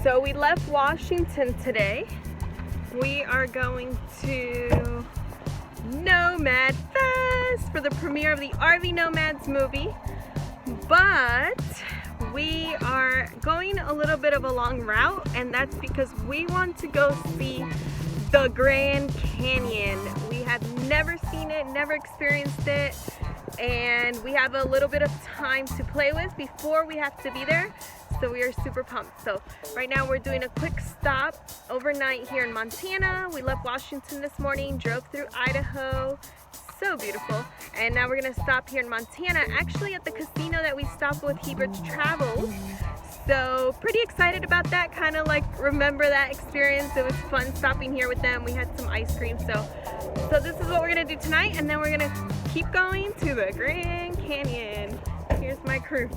So we left Washington today. We are going to NomadFest for the premiere of the RV Nomads movie. But we are going a little bit of a long route, and that's because we want to go see the Grand Canyon. We have never seen it, never experienced it, and we have a little bit of time to play with before we have to be there. So we are super pumped. So right now we're doing a quick stop overnight here in Montana. We left Washington this morning, drove through Idaho. So beautiful. And now we're gonna stop here in Montana, actually at the casino that we stopped with Hebert's Travels. So pretty excited about that, kind of like remember that experience. It was fun stopping here with them. We had some ice cream. So this is what we're gonna do tonight, and then we're gonna keep going to the Grand Canyon. Here's my crew.